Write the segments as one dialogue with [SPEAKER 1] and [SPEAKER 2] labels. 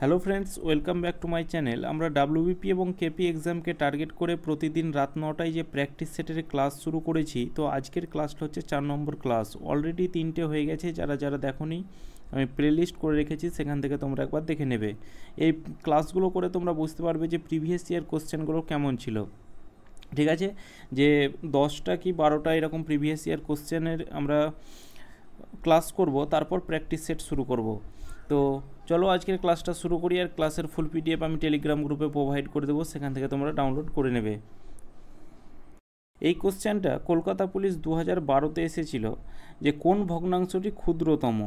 [SPEAKER 1] Hello friends, welcome back to my channel. আমরা WBP এবং KP এক্সামকে target করে প্রতিদিন রাত 9টায় যে প্র্যাকটিস সেটের ক্লাস শুরু করেছি, তো আজকের ক্লাসটা হচ্ছে 4 নম্বর ক্লাস। অলরেডি 3টে হয়ে গেছে, যারা দেখোনি আমি প্লেলিস্ট করে রেখেছি, সেখান থেকে তোমরা একবার দেখে নেবে। এই ক্লাসগুলো করে তোমরা বুঝতে পারবে যে প্রিভিয়াস ইয়ার কোশ্চেনগুলো কেমন ছিল। ঠিক আছে, যে 10টা কি 12টা এরকম প্রিভিয়াস ইয়ার কোশ্চেনের আমরা ক্লাস করব, তারপর প্র্যাকটিস সেট শুরু করব। তো চলো আজকের ক্লাসটা শুরু করি। আর ক্লাসের ফুল পিডিএফ আমি টেলিগ্রাম গ্রুপে প্রোভাইড করে দেবো, সেখান থেকে তোমরা ডাউনলোড করে নেবে। এই কোশ্চেনটা কলকাতা পুলিশ 2012-তে এসেছিল যে কোন ভগ্নাংশটি ক্ষুদ্রতম,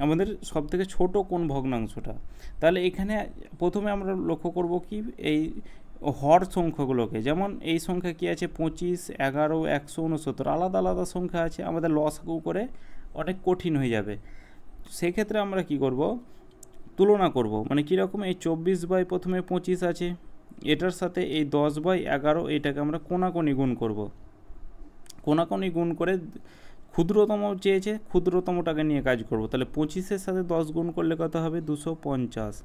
[SPEAKER 1] আমাদের সবথেকে ছোট কোন ভগ্নাংশটা। তাহলে এখানে প্রথমে আমরা লক্ষ্য করব কি এই হর সংখ্যাগুলোকে, যেমন এই সংখ্যা কি আছে 25, 11, 169, আলাদা আলাদা সংখ্যা আছে, আমাদের লসাগু করে অনেক কঠিন হয়ে যাবে। সেক্ষেত্রে আমরা কি করব, তুলনা করব। মানে কীরকম, এই 24 প্রথমে 25 আছে, এটার সাথে এই 10/11 এটাকে আমরা কোনাকুনি গুণ করব। কোনাকুনি গুণ করে ক্ষুদ্রতম চেয়েছে, ক্ষুদ্রতমটাকে নিয়ে কাজ করব। তাহলে 25-এর সাথে 10 গুণ করলে কত হবে 250,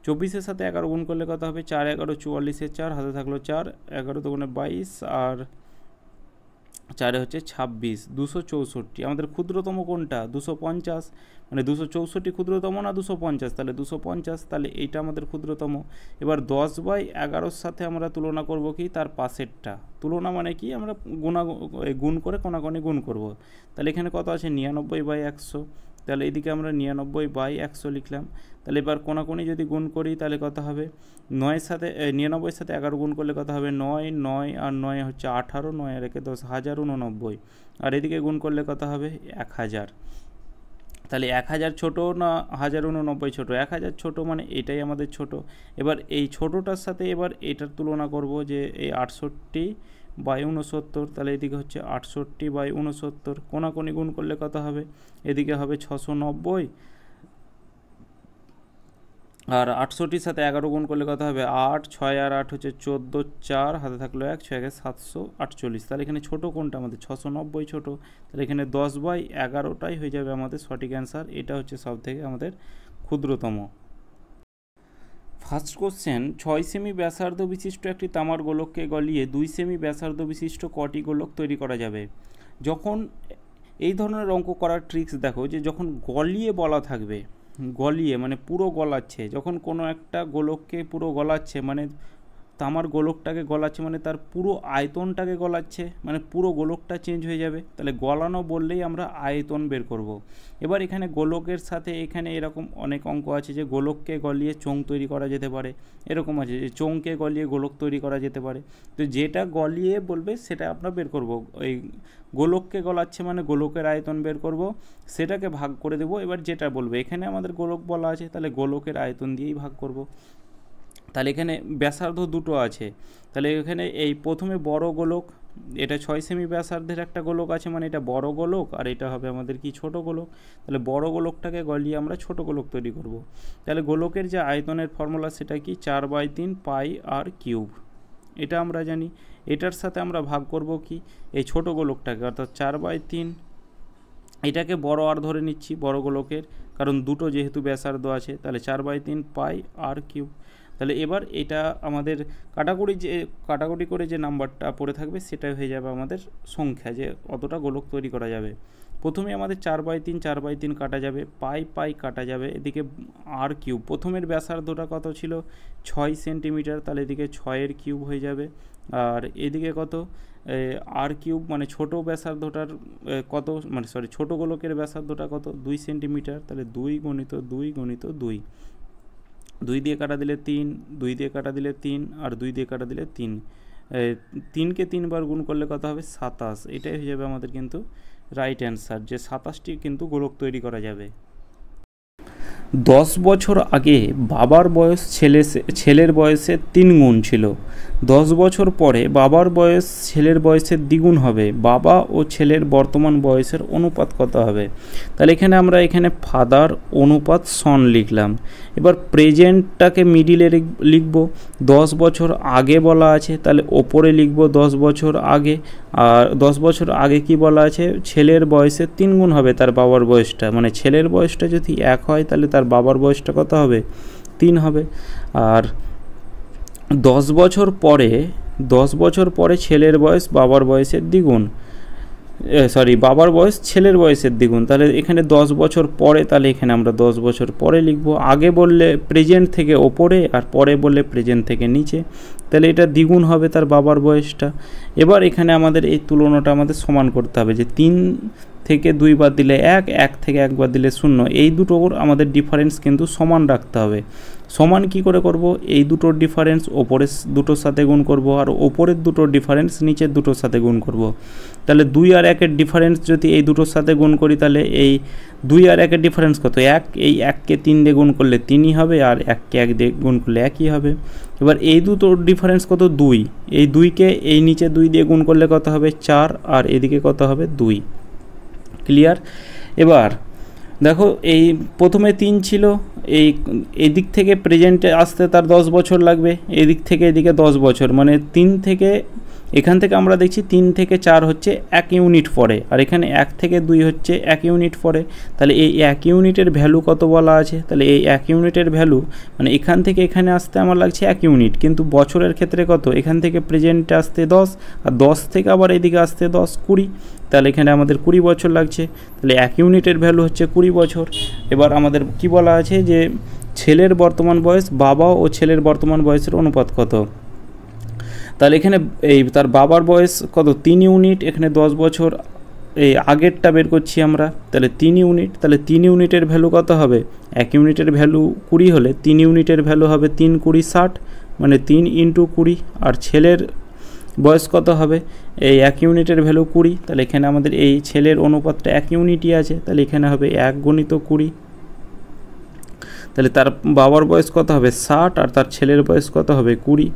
[SPEAKER 1] 24-এর সাথে 11 গুণ করলে কত হবে 4 11 44, 4 হাতে থাকলো 4, 11 দুগুণে 22 আর 4 হচ্ছে 26, 264। আমাদের ক্ষুদ্রতম কোনটা 250, মানে 264 ক্ষুদ্রতম না 250, তাহলে 250, তাহলে এইটা আমাদের ক্ষুদ্রতম। এবার 10/11 সাথে আমরা তুলনা করব কি তার পাশেরটা। তুলনা মানে কি, আমরা গুণ করে কোনাকুনি গুণ করব। তাহলে এখানে কত আছে 99/100, তাহলে এইদিকে আমরা 99/100 লিখলাম। তাহলে এবার কোনাকুনি যদি গুণ করি তাহলে কত হবে 9-এর সাথে 99-এর সাথে 11 গুণ করলে কত হবে 9, 9 আর 9 হচ্ছে 18, 9 আর 1 10, 1089, আর এদিকে গুণ করলে কত হবে 1000। তাহলে 1000 ছোটো না 1089 ছোটো? 1000 ছোটো, মানে এটাই আমাদের ছোট। এবার এই ছোটোটার সাথে এবার এটার তুলনা করব, যে এই 68/69, তাহলে এদিকে হচ্ছে 68/69, কোনাকুনি গুণ করলে কত হবে, এদিকে হবে 690, আর 68-র সাথে 11 গুণ করলে কত হবে 8, 6 আর 8 হচ্ছে 14, 4 হাতে থাকলো 1, 6 748। তাহলে এখানে ছোটো কোনটা আমাদের 690 ছোটো। তাহলে এখানে 10/11টাই হয়ে যাবে আমাদের সঠিক অ্যান্সার। এটা হচ্ছে সব থেকে আমাদের ক্ষুদ্রতম। ফার্স্ট কোশ্চেন, 6 সেমি ব্যাসার্ধ বিশিষ্ট একটি তামার গোলককে গলিয়ে 2 সেমি ব্যাসার্ধ বিশিষ্ট কটি গোলক তৈরি করা যাবে। যখন এই ধরনের অঙ্ক করার ট্রিক্স দেখো, যে যখন গলিয়ে বলা থাকবে, গলিয়ে মানে পুরো গলাচ্ছে, যখন কোনো একটা গোলককে পুরো গলাচ্ছে, মানে তামার গোলকটাকে গলাচ্ছে মানে তার পুরো আয়তনটাকে গলাচ্ছে, মানে পুরো গোলকটা চেঞ্জ হয়ে যাবে। তাহলে গলানো বললেই আমরা আয়তন বের করব। এবার এখানে গোলকের সাথে এখানে এরকম অনেক অঙ্ক আছে, যে গোলককে গলিয়ে চোঙ তৈরি করা যেতে পারে, এরকম আছে যে চোঙকে গলিয়ে গোলক তৈরি করা যেতে পারে। তো যেটা গলিয়ে বলবে সেটা আমরা বের করব। এই গোলককে গলাচ্ছে মানে গোলকের আয়তন বের করব, সেটাকে ভাগ করে দেব। এবার যেটা বলবে, এখানে আমাদের গোলক বলা আছে, তাহলে গোলকের আয়তন দিয়েই ভাগ করব। তাহলে এখানে ব্যাসার্ধ দুটো আছে, তাহলে এখানে এই প্রথমে বড় গোলক, এটা 6 সেমি ব্যাসার্ধের একটা গোলক আছে, মানে এটা বড় গোলক, আর এটা হবে আমাদের কি ছোট গোলক। তাহলে বড় গোলকটাকে গলিয়ে আমরা ছোট গোলক তৈরি করব। তাহলে গোলকের যে আয়তনের ফর্মুলা সেটা কি 4/3 পাই আর কিউব, এটা আমরা জানি। এটার সাথে আমরা ভাগ করব কি এই ছোট গোলকটাকে, অর্থাৎ 4/3, এটাকে বড় আর ধরে নিচ্ছি বড় গোলকের, কারণ দুটো যেহেতু ব্যাসার্ধ আছে। তাহলে 4/3 পাই আর কিউব। তাহলে এবার এটা আমাদের কাটাকুটি করে যে নাম্বারটা পড়ে থাকবে সেটাই হয়ে যাবে আমাদের সংখ্যা, যে অতটা গোলক তৈরি করা যাবে। প্রথমে আমাদের 4/3 কাটা যাবে, পাই কাটা যাবে, এদিকে আর কিউব, প্রথমের ব্যাসার্ধটা কত ছিল 6 সেন্টিমিটার, তাহলে এদিকে 6-এর কিউব হয়ে যাবে। আর এদিকে কত আর কিউব, মানে ছোটো ব্যাসার্ধটার কত, মানে ছোটো গোলকের ব্যাসার্ধটা কত 2 সেন্টিমিটার, তাহলে 2 × 2 × 2, 2 দিয়ে কাটা দিলে 3, 2 দিয়ে কাটা দিলে 3, আর 2 দিয়ে কাটা দিলে 3, 3কে 3 বার গুণ করলে কত হবে 27। এটাই হয়ে যাবে আমাদের কিন্তু রাইট অ্যান্সার, যে 27টি কিন্তু গোলক তৈরি করা যাবে। 10 বছর আগে বাবার বয়স ছেলের বয়সের 3 গুণ ছিল। 10 বছর পরে বাবার বয়স ছেলের বয়সের দ্বিগুণ হবে। বাবা ও ছেলের বর্তমান বয়সের অনুপাত কত হবে? তাহলে এখানে আমরা ফাদার অনুপাত সন লিখলাম। এবার প্রেজেন্টটাকে মিডিলে লিখব। 10 বছর আগে বলা আছে, তাহলে ওপরে লিখব 10 বছর আগে। আর 10 বছর আগে কি বলা আছে, ছেলের বয়সের 3 গুণ হবে তার বাবার বয়সটা, মানে ছেলের বয়সটা যদি 1 হয় তাহলে তার বাবার বয়সটা কত হবে 3 হবে। আর 10 বছর পরে ছেলের বয়স বাবার বয়সের দ্বিগুণ, বাবার বয়স ছেলের বয়সের দ্বিগুণ। তাহলে এখানে 10 বছর পরে, তাহলে এখানে আমরা 10 বছর পরে লিখব। আগে বললে প্রেজেন্ট থেকে ওপরে, আর পরে বললে প্রেজেন্ট থেকে নিচে, তাহলে এটা দ্বিগুণ হবে তার বাবার বয়সটা। এবার এখানে আমাদের এই তুলনাটা আমাদের সমান করতে হবে, যে 3 থেকে 2 বাদ দিলে 1, 1 থেকে 1 বাদ দিলে 0, এই দুটোর আমাদের ডিফারেন্স কিন্তু সমান রাখতে হবে। সমান কি করে করব? এই দুটোর ডিফারেন্স ওপরের দুটোর সাথে গুণ করব, আর ওপরের দুটোর ডিফারেন্স নিচের দুটোর সাথে গুণ করব। তাহলে 2 আর 1-এর ডিফারেন্স যদি এই দুটোর সাথে গুণ করি, তাহলে এই 2 আর 1-এর ডিফারেন্স কত? 1। এই 1কে 3 দিয়ে গুণ করলে 3ই হবে, আর 1কে 1 দিয়ে গুণ করলে 1ই হবে। এবার এই দুটোর ডিফারেন্স কত? 2। এই 2কে এই নিচে 2 দিয়ে গুণ করলে কত হবে? 4, আর এদিকে কত হবে? 2। ক্লিয়ার? এবার দেখো, এই প্রথমে 3 ছিল, এদিক থেকে প্রেজেন্টে আসতে তার 10 বছর লাগবে, এদিক থেকে এদিকে 10 বছর, মানে 3 থেকে এখান থেকে আমরা দেখছি 3 থেকে 4 হচ্ছে 1 ইউনিট পরে, আর এখানে 1 থেকে 2 হচ্ছে 1 ইউনিট পরে। তাহলে এই 1 ইউনিটের ভ্যালু কত বলা আছে? তাহলে এই 1 ইউনিটের ভ্যালু মানে এখান থেকে এখানে আসতে আমার লাগছে 1 ইউনিট, কিন্তু বছরের ক্ষেত্রে কত? এখান থেকে প্রেজেন্টে আসতে 10, আর 10 থেকে আবার এদিকে আসতে 10, 20, তাহলে এখানে আমাদের 20 বছর লাগছে। তাহলে 1 ইউনিটের ভ্যালু হচ্ছে 20 বছর। এবার আমাদের কি বলা আছে, যে ছেলের বর্তমান বয়স, বাবা ও ছেলের বর্তমান বয়সের অনুপাত কত? তাহলে এখানে এই তার বাবার বয়স কত? 3 ইউনিট। এখানে 10 বছর এই আগেরটা বের করছি আমরা, তাহলে 3 ইউনিট। তাহলে 3 ইউনিটের ভ্যালু কত হবে? 1 ইউনিটের ভ্যালু 20 হলে 3 ইউনিটের ভ্যালু হবে 3 20 60, মানে 3 × 20। আর ছেলের বয়স কত হবে? এই 1 ইউনিটের ভ্যালু 20, তাহলে এখানে আমাদের এই ছেলের অনুপাতটা 1 ইউনিটই আছে, তাহলে এখানে হবে 1 × 20। তাহলে তার বাবার বয়স কত হবে? 60, আর তার ছেলের বয়স কত হবে? 20।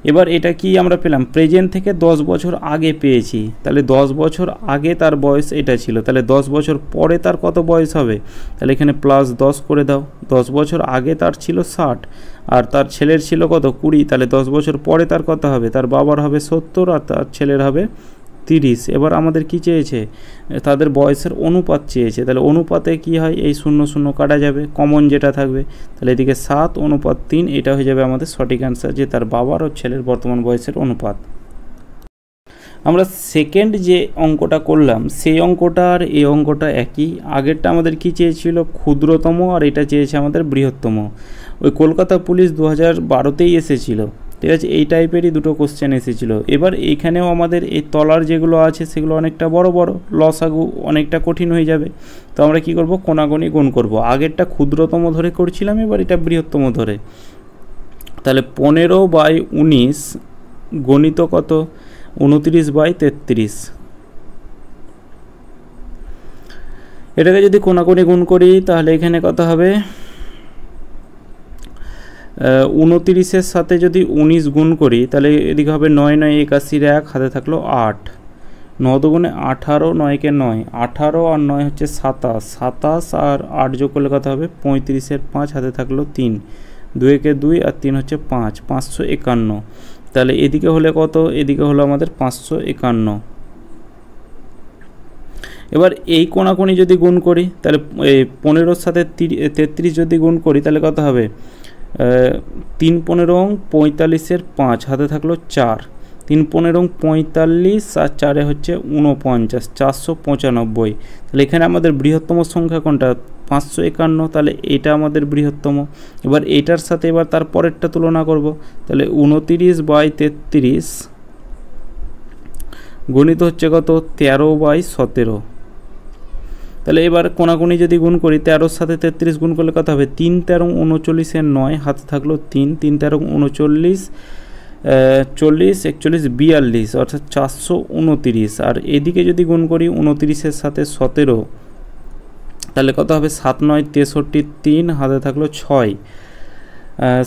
[SPEAKER 1] এবার এটা কি আমরা পেলাম? প্রেজেন্ট থেকে 10 বছর আগে পেয়েছি, তাহলে 10 বছর আগে তার বয়স এটা ছিল, তাহলে 10 বছর পরে তার কত বয়স হবে? তাহলে এখানে +10 করে দাও। 10 বছর আগে তার ছিল 60, আর তার ছেলের ছিল কত? 20, তাহলে 10 বছর পরে তার কত হবে? তার বাবার হবে 70, আর তার ছেলের হবে 30। এবার আমাদের কি চেয়েছে? তাদের বয়সের অনুপাত চেয়েছে। তাহলে অনুপাতে কি হয়? এই 0 0 কাটা যাবে, কমন যেটা থাকবে, তাহলে এদিকে 7:3, এটা হয়ে যাবে আমাদের সঠিক অ্যান্সার, যে তার বাবার ও ছেলের বর্তমান বয়সের অনুপাত। আমরা সেকেন্ড যে অঙ্কটা করলাম, সেই অঙ্কটা আর এই অঙ্কটা একই। আগেরটা আমাদের কি চেয়েছিল? ক্ষুদ্রতম, আর এটা চেয়েছে আমাদের বৃহত্তম। ওই কলকাতা পুলিশ 2012তেই এসেছিল, ঠিক আছে? এই টাইপেরই দুটো কোশ্চেন এসেছিল। এবার এইখানেও আমাদের এই তলার যেগুলো আছে সেগুলো অনেকটা বড় বড়, লসাগু অনেকটা কঠিন হয়ে যাবে। তো আমরা কি করব? কোনাগুনি গুণ করব। আগেরটা ক্ষুদ্রতম ধরে করছিলাম, এবার এটা বৃহত্তম ধরে। তাহলে 15/19 গণিত কত? 29/33। এটাকে যদি কোনাকুনি গুণ করি, তাহলে এখানে কত হবে? 29-এর সাথে যদি 19 গুণ করি, তাহলে এদিকে হবে 9 9 81, 1 হাতে থাকলো 8, 9 দুগুণে 18, 9কে 9, 18 আর 9 হচ্ছে 27, 27 আর 8 যোগ করলে কত হবে? 35-এর 5 হাতে থাকলো 3, 2-কে 2 আর 3 হচ্ছে 5, 551। তাহলে এদিকে হলে কত? এদিকে হলো আমাদের 551। এবার এই কোনাকুনি যদি গুণ করি, তাহলে 15-র সাথে 33 যদি গুণ করি, তাহলে কত হবে? 3 15 45-এর 5 হাতে থাকলো 4, 3 15 45 আর 4 হচ্ছে 49, 495। তাহলে এখানে আমাদের বৃহত্তম সংখ্যা কোনটা? 551, তাহলে এটা আমাদের বৃহত্তম। এবার এটার সাথে এবার তার পরেরটা তুলনা করব, তাহলে 29/33 গণিত হচ্ছে কত? 13/17। তাহলে এবার কোনাকুনি যদি গুণ করি, 13-র সাথে 33 গুণ করলে কত হবে? 3 13 39-এর 9 হাতে থাকলো 3, 3 13 39, 40 41 42, অর্থাৎ 429। আর এদিকে যদি গুণ করি 29-এর সাথে 17, তাহলে কত হবে? 7 9 63, 3 হাতে থাকলো 6,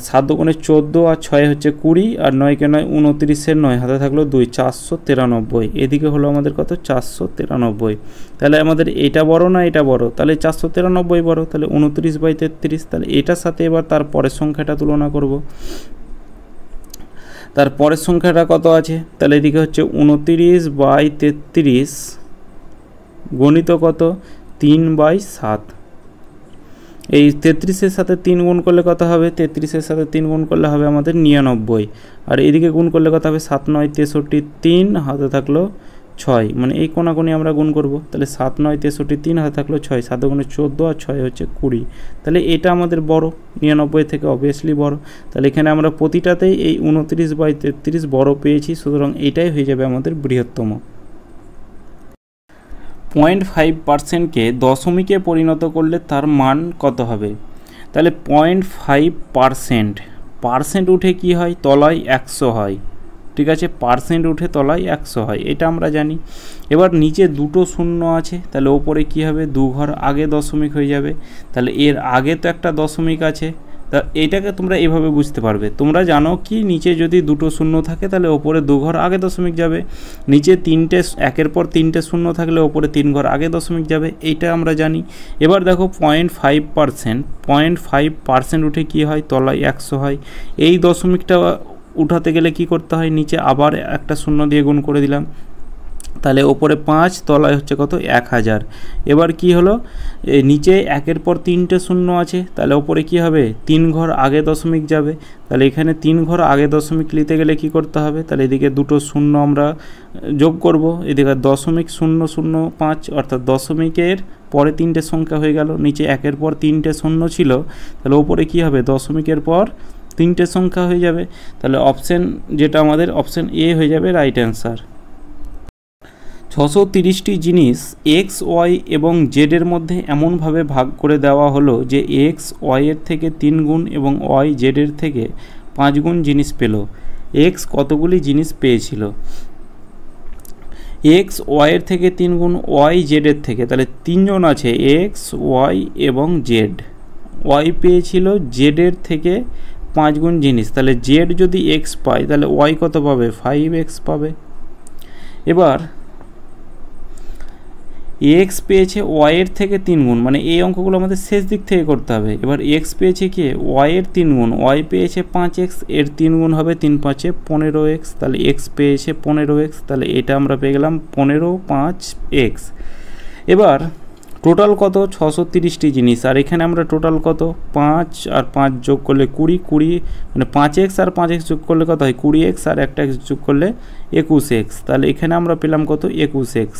[SPEAKER 1] 7 দুগুণে 14 আর 6 হচ্ছে 20, আর 9কে 9 29-এর 9 হাতে থাকলো 2, 493। এদিকে হলো আমাদের কত? 493। তাহলে আমাদের এটা বড় না এটা বড়? তাহলে 493 বড়, তাহলে 29/33। তাহলে এটার সাথে এবার তার পরের সংখ্যাটা তুলনা করব। তার পরের সংখ্যাটা কত আছে? তাহলে এদিকে হচ্ছে 29/33 গণিত কত? 3/7। এই 33-এর সাথে 3 গুণ করলে কত হবে, 33-এর সাথে 3 গুণ করলে হবে আমাদের 99, আর এদিকে গুণ করলে কত হবে 7 9 63, 3 হাতে থাকলো 6, মানে এই কোনাকুনি আমরা গুণ করব, তাহলে 7 9 63, 3 হাতে থাকলো 6, 7 গুণে 14 আর 6 হচ্ছে 20, তাহলে এটা আমাদের বড়, 99 থেকে অবভিয়াসলি বড়, তাহলে এখানে আমরা প্রতিটাতেই এই 29/33 বড় পেয়েছি, সুতরাং এইটাই হয়ে যাবে আমাদের বৃহত্তম। 0.5%কে দশমিকে পরিণত করলে তার মান কত হবে, তাহলে 0.5% উঠে কি হয়, তলায় 100 হয়, ঠিক আছে, পার্সেন্ট উঠে তলায় 100 হয়, এটা আমরা জানি। এবার নিচে দুটো শূন্য আছে, তাহলে ওপরে কি হবে, 2 ঘর আগে দশমিক হয়ে যাবে, তাহলে এর আগে তো একটা দশমিক আছে, তা এটাকে তোমরা এভাবে বুঝতে পারবে, তোমরা জানো কি নিচে যদি দুটো শূন্য থাকে তাহলে ওপরে 2 ঘর আগে দশমিক যাবে, নিচে একের পর 3টে শূন্য থাকলে ওপরে 3 ঘর আগে দশমিক যাবে, এইটা আমরা জানি। এবার দেখো 0.5% উঠে কি হয়, তলায় 100 হয়, এই দশমিকটা উঠাতে গেলে কি করতে হয়, নিচে আবার একটা শূন্য দিয়ে গুণ করে দিলাম, তাহলে ওপরে 5, তলায় হচ্ছে কত 1000। এবার কি হলো, নিচে একের পর 3টে শূন্য আছে, তাহলে ওপরে কি হবে, 3 ঘর আগে দশমিক যাবে, তাহলে এখানে 3 ঘর আগে দশমিক নিতে গেলে কি করতে হবে, তাহলে এদিকে দুটো শূন্য আমরা যোগ করব, এদিকে 0.005, অর্থাৎ দশমিকের পরে 3টে সংখ্যা হয়ে গেল, নিচে একের পর 3টে শূন্য ছিল, তাহলে ওপরে কি হবে, দশমিকের পর 3টে সংখ্যা হয়ে যাবে, তাহলে অপশন যেটা আমাদের অপশন এ হয়ে যাবে রাইট অ্যান্সার। 630টি জিনিস এক্স ওয়াই এবং জেডের মধ্যে এমনভাবে ভাগ করে দেওয়া হলো যে এক্স ওয়াইয়ের থেকে 3 গুণ এবং ওয়াই জেডের থেকে 5 গুণ জিনিস পেল, এক্স কতগুলি জিনিস পেয়েছিল, এক্স ওয়াইয়ের থেকে 3 গুণ, ওয়াই জেডের থেকে, তাহলে 3 জন আছে এক্স ওয়াই এবং জেড, ওয়াই পেয়েছিল জেডের থেকে 5 গুণ জিনিস, তাহলে জেড যদি এক্স পায় তাহলে ওয়াই কত পাবে, 5x পাবে। এবার এক্স পেয়েছে ওয়াইয়ের থেকে 3 গুণ, মানে এই অঙ্কগুলো আমাদের শেষ দিক থেকে করতে হবে। এবার এক্স পেয়েছে কি, ওয়াইয়ের 3 গুণ, ওয়াই পেয়েছে 5x, এর 3 গুণ হবে 3 5 15x, তাহলে এক্স পেয়েছে 15x, তাহলে এটা আমরা পেয়ে গেলাম 15 5x। এবার টোটাল কত, 630টি জিনিস, আর এখানে আমরা টোটাল কত, 5 আর 5 যোগ করলে 20, মানে 5x আর 5x যোগ করলে কত হয় 20x, আর একটা x যোগ করলে 21x, তাহলে এখানে আমরা পেলাম কত, 21x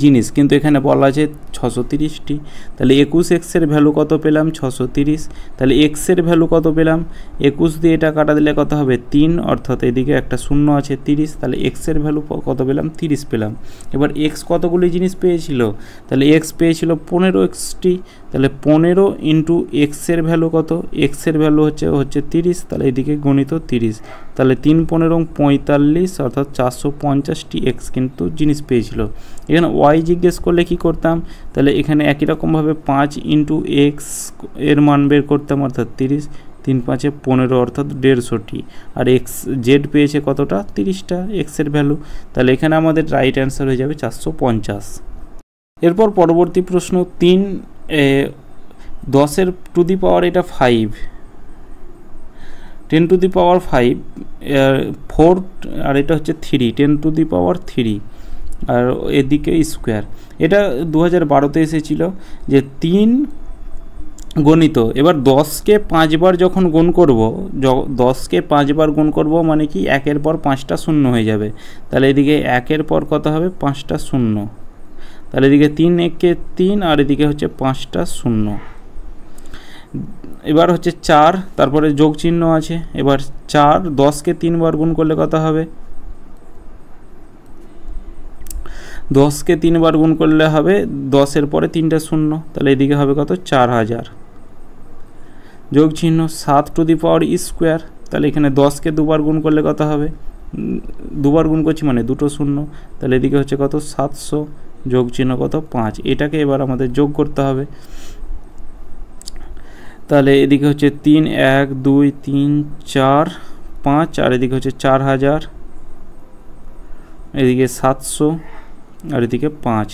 [SPEAKER 1] জিনিস, কিন্তু এখানে বলা আছে 630টি, তাহলে 21x এর ভ্যালু কত পেলাম, 630, তাহলে x এর ভ্যালু কত পেলাম, 21 দিয়ে এটা কাটা দিলে কত হবে 3, অর্থাৎ এদিকে একটা শূন্য আছে 30, তাহলে x এর ভ্যালু কত পেলাম, 30 পেলাম। এবার x কতগুলি জিনিস পেয়েছিল, তাহলে x পেয়েছিল 15xটি, তাহলে 15 ইন্টু x এর ভ্যালু কত, x এর ভ্যালু হচ্ছে 30, তাহলে এদিকে গণিত 30, তাহলে 3 15 45, অর্থাৎ 450টি x কিন্তু জিনিস পেয়েছিল। এখানে y জিজ্ঞেস করলে কি করতাম, তাহলে এখানে একই রকমভাবে 5 ইন্টু x এর মান বের করতাম, অর্থাৎ 30, 3 5 15, অর্থাৎ 150টি, আর এক্স জেড পেয়েছে কতটা, 30টা x এর ভ্যালু, তাহলে এখানে আমাদের রাইট অ্যান্সার হয়ে যাবে 450। এরপর পরবর্তী প্রশ্ন 3, 10 টু দি পাওয়ার এটা 5, 10 টু দি পাওয়ার 5, 4, আর এটা হচ্ছে 3, 10 টু দি পাওয়ার 3, আর এদিকে স্কোয়ার, এটা 2012তে এসেছিল যে 3 গণিত। এবার 10কে 5 বার যখন গুণ করব, 10কে 5 বার গুণ করব মানে কি, একের পর 5টা শূন্য হয়ে যাবে, তাহলে এদিকে একের পর কত হবে, 5টা শূন্য, তাহলে এদিকে 3 1 3, আর এদিকে হচ্ছে 5টা শূন্য। এবার হচ্ছে 4, তারপরে যোগ চিহ্ন আছে, এবার 4, 10কে 3 বার গুণ করলে কত হবে, 10কে 3 বার গুণ করলে হবে 10-এর পরে 3টা শূন্য, তাহলে এদিকে হবে কত, 4000, যোগ চিহ্ন 7 টু দি পাওয়ার স্কোয়ার, তাহলে এখানে 10কে 2 বার গুণ করলে কত হবে, 2 বার গুণ করছি মানে দুটো শূন্য, তাহলে এদিকে হচ্ছে কত, 700, যোগ চিহ্ন কত, 5, এটাকে এবার আমাদের যোগ করতে হবে, তাহলে এদিকে হচ্ছে 3 1 2 3 4 5, আর এদিকে হচ্ছে 4000, এদিকে 700, আর এদিকে 5,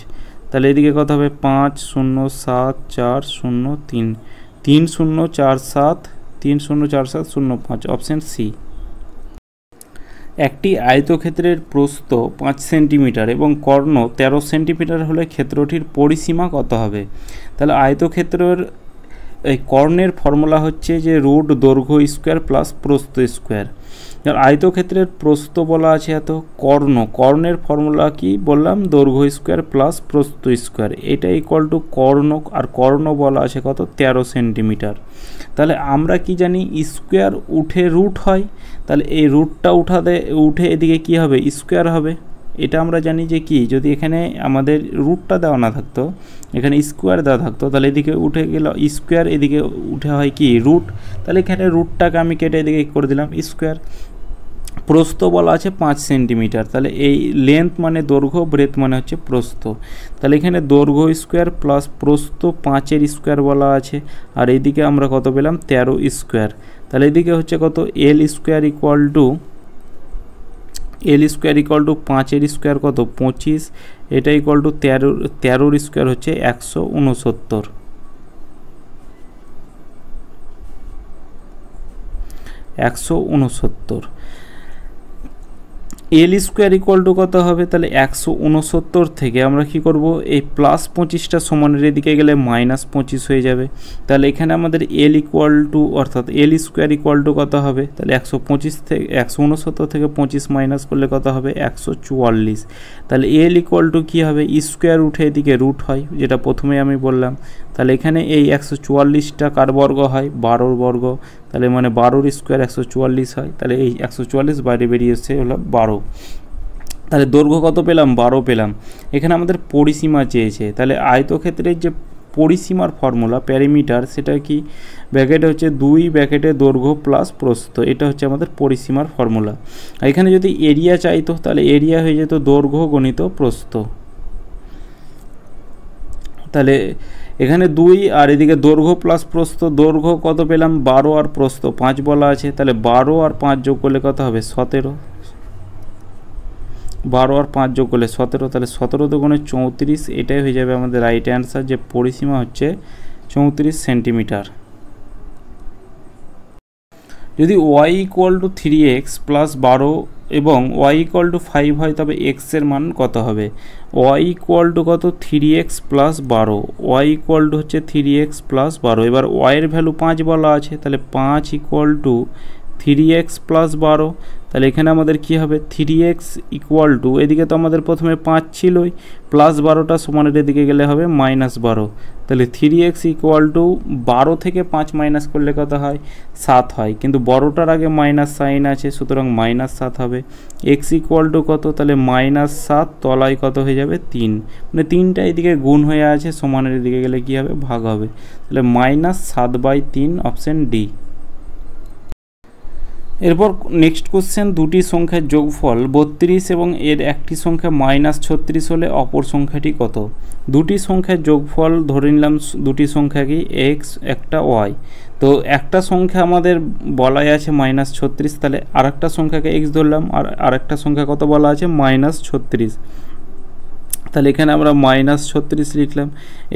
[SPEAKER 1] তাহলে এদিকে কত হবে, 5 0 7 4 0 3, 3 0 4 7, 3 0 4 7 0 5, অপশন সি। একটি আয়তক্ষেত্রের প্রস্থ 5 সেন্টিমিটার এবং কর্ণ 13 সেন্টিমিটার হলে ক্ষেত্রটির পরিসীমা কত হবে, তাহলে আয়তক্ষেত্রের এই কর্ণের ফর্মুলা হচ্ছে যে রুট দৈর্ঘ্য স্কোয়ার প্লাস প্রস্থ স্কোয়ার। আয়তক্ষেত্রের প্রস্থ বলা আছে এত, কর্ণের ফর্মুলা কি বললাম, দৈর্ঘ্য স্কোয়ার প্লাস প্রস্থ স্কোয়ার, এটা ইকুয়াল টু কর্ণ, আর কর্ণ বলা আছে কত 13 সেন্টিমিটার। তাহলে আমরা কি জানি স্কোয়ার উঠে রুট হয়, তাহলে এই রুটটা উঠে এদিকে কি হবে, স্কোয়ার হবে। এটা আমরা জানি যে কি, যদি এখানে আমাদের রুটটা দেওয়া না থাকতো, এখানে স্কোয়ার দেওয়া থাকতো, তাহলে এদিকে উঠে গেল স্কোয়ার, এদিকে উঠে হয় কি রুট, তাহলে এখানে রুটটাকে আমি কেটে এদিকে করে দিলাম স্কোয়ার। প্রস্থ বলা আছে 5 সেন্টিমিটার, তাহলে এই লেন্থ মানে দৈর্ঘ্য, ব্রেথ মানে হচ্ছে প্রস্থ, তাহলে এখানে দৈর্ঘ্য স্কোয়ার প্লাস প্রস্থ 5-এর স্কোয়ার বলা আছে, আর এইদিকে আমরা কত পেলাম 13 স্কোয়ার, তাহলে এদিকে হচ্ছে কত এল স্কোয়ার ইকুয়াল টু 5-এর স্কোয়ার কত 25, এটা ইকুয়াল টু 13-র স্কোয়ার হচ্ছে 169। এল স্কোয়ার ইকুয়াল টু কত হবে, তাহলে 169 থেকে আমরা কি করব, এই প্লাস 25টা সমানের এদিকে গেলে -25 হয়ে যাবে, তাহলে এখানে আমাদের এল ইকুয়াল টু অর্থাৎ এল স্কোয়ার ইকুয়াল টু কত হবে, তাহলে 169 থেকে 25 মাইনাস করলে কত হবে 144, তাহলে এল ইকুয়াল টু কী হবে, স্কোয়ার উঠে এদিকে রুট হয়, যেটা প্রথমে আমি বললাম, তাহলে এখানে এই 144টা কার বর্গ হয় 12 বর্গ, তাহলে মানে 12-র স্কোয়ার 144 হয়, তাহলে এই 144 বাইরে বেরিয়ে এসছে হলো 12, তাহলে দৈর্ঘ্য কত পেলাম 12 পেলাম। এখানে আমাদের পরিসীমা চেয়েছে, তাহলে আয়তক্ষেত্রের যে পরিসীমার ফর্মুলা প্যারিমিটার, সেটা কি ব্র্যাকেটে হচ্ছে 2 ব্র্যাকেটে দৈর্ঘ্য প্লাস প্রস্থ, এটা হচ্ছে আমাদের পরিসীমার ফর্মুলা। এখানে যদি এরিয়া চাইতো, তাহলে এরিয়া হয়ে যেত দৈর্ঘ্য গণিত প্রস্থ, তাহলে এখানে 2 আর এদিকে দৈর্ঘ্য প্লাস প্রস্থ, দৈর্ঘ্য কত পেলাম 12 আর প্রস্থ 5 বলা আছে, তাহলে 12 আর 5 যোগ করলে কত হবে 17, 12 আর 5 যোগ করলে 17, তাহলে 17 দুগুণে 34, এটাই হয়ে যাবে আমাদের রাইট অ্যান্সার, যে পরিসীমা হচ্ছে 34 সেন্টিমিটার। যদি y equal to 3x plus 12 এবং y ইকুয়াল টু 5 হয়, তবে x এর মান কত হবে, y ইকুয়াল টু কত 3x plus 12, y equal to হচ্ছে 3x প্লাস 12, এবার y এর ভ্যালু 5 বলা আছে, তাহলে 5 ইকুয়াল টু 3x প্লাস 12, তাহলে এখানে আমাদের কি হবে 3x ইকুয়াল টু, এদিকে তো আমাদের প্রথমে 5 ছিলই, প্লাস 12টা সমানের এদিকে গেলে হবে -12, তাহলে 3x ইকুয়াল টু 12 থেকে 5 মাইনাস করলে কত হয় 7 হয়, কিন্তু বড়টার আগে মাইনাস সাইন আছে, সুতরাং -7 হবে। x ইকুয়াল টু কত, তাহলে -7 তলায় কত হয়ে যাবে 3, মানে 3টা এদিকে গুণ হয়ে আছে, সমানের এদিকে গেলে কি হবে ভাগ হবে, তাহলে -7/3 অপশন ডি। এরপর নেক্সট কোশ্চেন, দুটি সংখ্যার যোগফল 32 এবং এর একটি সংখ্যা -36 হলে অপর সংখ্যাটি কত। দুটি সংখ্যার যোগফল ধরে নিলাম, দুটি সংখ্যা কি এক্স একটা ওয়াই, তো একটা সংখ্যা আমাদের বলাই আছে -36, তাহলে আরেকটা সংখ্যাকে এক্স ধরলাম, আর আরেকটা সংখ্যা কত বলা আছে -36, তাহলে এখানে আমরা -36 লিখলাম,